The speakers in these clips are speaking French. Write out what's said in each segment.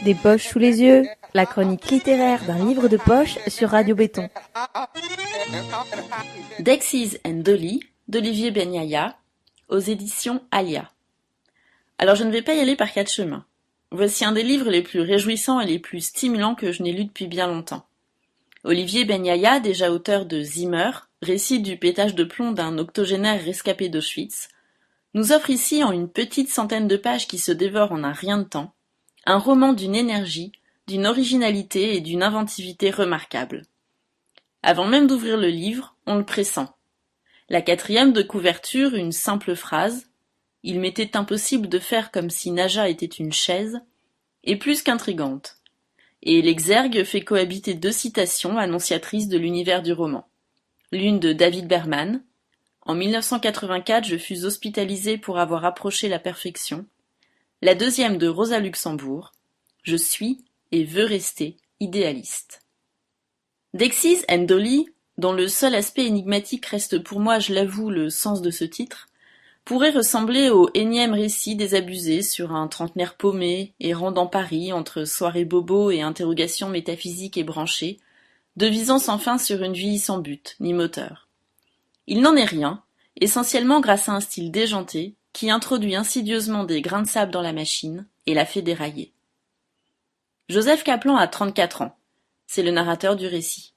Des poches sous les yeux, la chronique littéraire d'un livre de poche sur Radio Béton. Dexys and Dolly d'Olivier Benyaia aux éditions Alia. Alors je ne vais pas y aller par quatre chemins. Voici un des livres les plus réjouissants et les plus stimulants que je n'ai lu depuis bien longtemps. Olivier Benyaia, déjà auteur de Zimmer, récit du pétage de plomb d'un octogénaire rescapé d'Auschwitz, nous offre ici en une petite centaine de pages qui se dévorent en un rien de temps, un roman d'une énergie, d'une originalité et d'une inventivité remarquables. Avant même d'ouvrir le livre, on le pressent. La quatrième de couverture, une simple phrase « Il m'était impossible de faire comme si Naja était une chaise » est plus qu'intrigante. Et l'exergue fait cohabiter deux citations annonciatrices de l'univers du roman. L'une de David Berman « En 1984, je fus hospitalisé pour avoir approché la perfection ». La deuxième de Rosa Luxembourg « Je suis et veux rester idéaliste ». Dexys and Dolly, dont le seul aspect énigmatique reste pour moi, je l'avoue, le sens de ce titre, pourrait ressembler au énième récit désabusé sur un trentenaire paumé, errant dans Paris entre soirées bobo et interrogations métaphysiques et branchées, devisant sans fin sur une vie sans but, ni moteur. Il n'en est rien, essentiellement grâce à un style déjanté, qui introduit insidieusement des grains de sable dans la machine et la fait dérailler. Joseph Kaplan a 34 ans. C'est le narrateur du récit.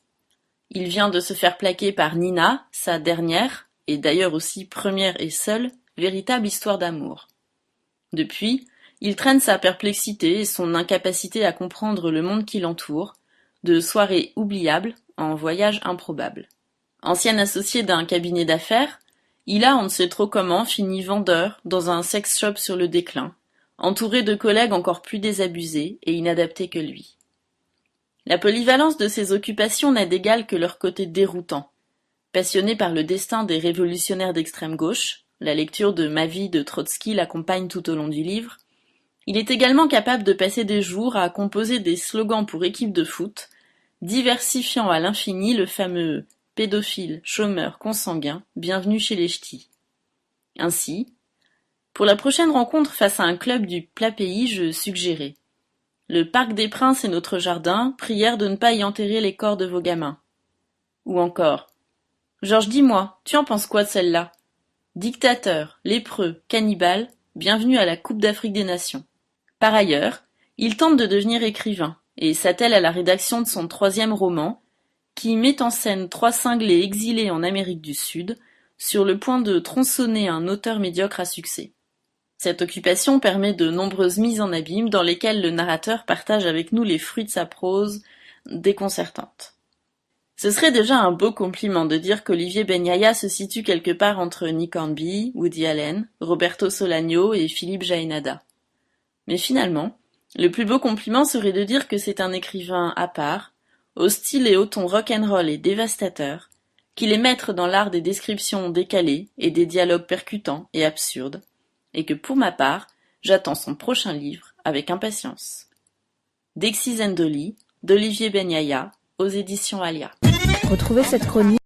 Il vient de se faire plaquer par Nina, sa dernière, et d'ailleurs aussi première et seule, véritable histoire d'amour. Depuis, il traîne sa perplexité et son incapacité à comprendre le monde qui l'entoure, de soirées oubliables en voyages improbables. Ancien associé d'un cabinet d'affaires, il a, on ne sait trop comment, fini vendeur dans un sex shop sur le déclin, entouré de collègues encore plus désabusés et inadaptés que lui. La polyvalence de ses occupations n'a d'égal que leur côté déroutant. Passionné par le destin des révolutionnaires d'extrême gauche, la lecture de Ma vie de Trotsky l'accompagne tout au long du livre, il est également capable de passer des jours à composer des slogans pour équipes de foot, diversifiant à l'infini le fameux pédophile, chômeur, consanguin, bienvenue chez les ch'tis. Ainsi, pour la prochaine rencontre face à un club du plat pays, je suggérais: le Parc des Princes est notre jardin, prière de ne pas y enterrer les corps de vos gamins. Ou encore: Georges, dis-moi, tu en penses quoi de celle-là? Dictateur, lépreux, cannibale, bienvenue à la Coupe d'Afrique des Nations. Par ailleurs, il tente de devenir écrivain, et s'attelle à la rédaction de son 3e roman, qui met en scène 3 cinglés exilés en Amérique du Sud, sur le point de tronçonner un auteur médiocre à succès. Cette occupation permet de nombreuses mises en abîme dans lesquelles le narrateur partage avec nous les fruits de sa prose déconcertante. Ce serait déjà un beau compliment de dire qu'Olivier Benyaia se situe quelque part entre Nick Hornby, Woody Allen, Roberto Solagno et Philippe Jaénada. Mais finalement, le plus beau compliment serait de dire que c'est un écrivain à part, au style et au ton rock'n'roll et dévastateur, qu'il est maître dans l'art des descriptions décalées et des dialogues percutants et absurdes, et que pour ma part, j'attends son prochain livre avec impatience. Dexys and Dolly, d'Olivier Benyaia, aux éditions Alia. Retrouvez cette chronique